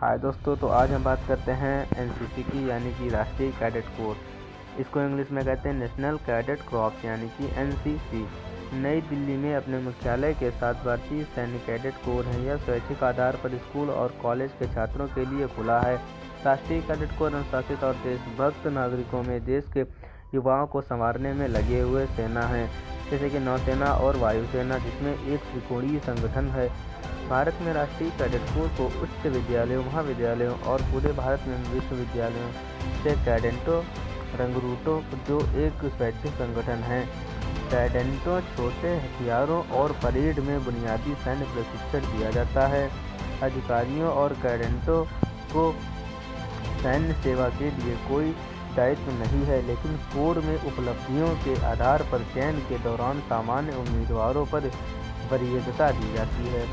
हाय दोस्तों, तो आज हम बात करते हैं एनसीसी की, यानी कि राष्ट्रीय कैडेट कोर। इसको इंग्लिश में कहते हैं नेशनल कैडेट कॉर्प्स, यानी कि एनसीसी। नई दिल्ली में अपने मुख्यालय के साथ भारतीय सैन्य कैडेट कोर है। यह स्वैच्छिक आधार पर स्कूल और कॉलेज के छात्रों के लिए खुला है। राष्ट्रीय कैडेट कोर अनुशासित और देशभक्त नागरिकों में देश के युवाओं को संवारने में लगे हुए सेना है, जैसे कि नौसेना और वायुसेना, जिसमें एक त्रिकोणीय संगठन है। भारत में राष्ट्रीय कैडेट कोर को उच्च विद्यालयों, महाविद्यालयों और पूरे भारत में विश्वविद्यालयों से कैडेटों रंगरूटों, जो एक स्वैच्छिक संगठन है। कैडेटों छोटे हथियारों और परेड में बुनियादी सैन्य प्रशिक्षण दिया जाता है। अधिकारियों और कैडेटों को सैन्य सेवा के लिए कोई दायित्व नहीं है, लेकिन कोर में उपलब्धियों के आधार पर चयन के दौरान सामान्य उम्मीदवारों पर वरीयता दी जाती है।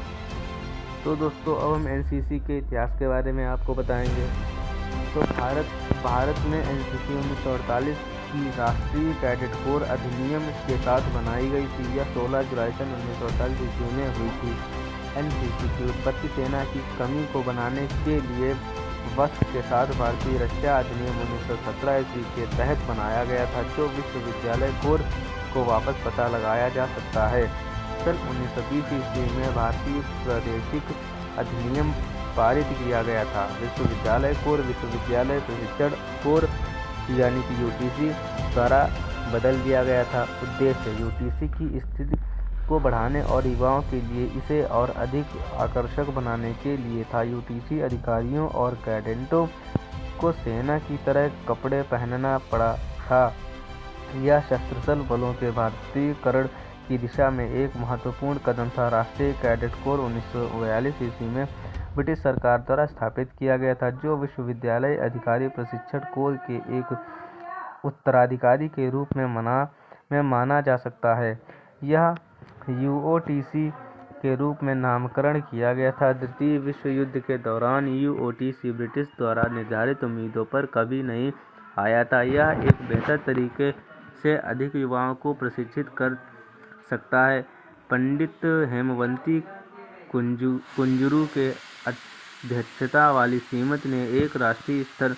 तो दोस्तों, अब हम एनसीसी के इतिहास के बारे में आपको बताएंगे। तो भारत में एनसीसी 1948 की राष्ट्रीय कैडेट कोर अधिनियम के साथ बनाई गई थी। यह 16 जुलाई सन 1948 ईस्वी में हुई थी। एनसीसी की उत्पत्ति सेना की कमी को बनाने के लिए वस्त्र के साथ भारतीय रक्षा अधिनियम 1917 ईस्वी के तहत बनाया गया था, जो विश्वविद्यालय कोर को वापस पता लगाया जा सकता है। सन 1920 ईस्वी में भारतीय प्रादेशिक अधिनियम पारित किया गया था। विश्वविद्यालय कोर विश्वविद्यालय प्रशिक्षण कोर, यानी कि यूटीसी द्वारा बदल दिया गया था। उद्देश्य यूटीसी की स्थिति को बढ़ाने और युवाओं के लिए इसे और अधिक आकर्षक बनाने के लिए था। यूटीसी अधिकारियों और कैडेटों को सेना की तरह कपड़े पहनना पड़ा था। यह सशस्त्र बलों के भारतीयकरण की दिशा में एक महत्वपूर्ण कदम था। राष्ट्रीय कैडेट कोर 1942 ईस्वी में ब्रिटिश सरकार द्वारा स्थापित किया गया था, जो विश्वविद्यालय अधिकारी प्रशिक्षण कोर के एक उत्तराधिकारी के रूप में माना जा सकता है। यह यूओटीसी के रूप में नामकरण किया गया था। द्वितीय विश्व युद्ध के दौरान यूओटीसी ब्रिटिश द्वारा निर्धारित उम्मीदों पर कभी नहीं आया था। यह एक बेहतर तरीके से अधिक युवाओं को प्रशिक्षित कर सकता है। पंडित हेमवंती कुंजरू के अध्यक्षता वाली समिति ने एक राष्ट्रीय स्तर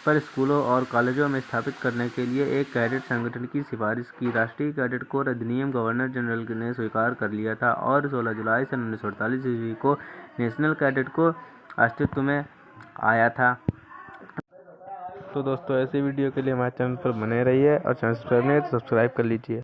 पर स्कूलों और कॉलेजों में स्थापित करने के लिए एक कैडेट संगठन की सिफारिश की। राष्ट्रीय कैडेट कोर अधिनियम गवर्नर जनरल ने स्वीकार कर लिया था और 16 जुलाई सन 1948 ईस्वी को नेशनल कैडेट कोर अस्तित्व में आया था। तो दोस्तों, ऐसे वीडियो के लिए हमारे चैनल पर बने रहिए और चैनल सब्सक्राइब कर लीजिए।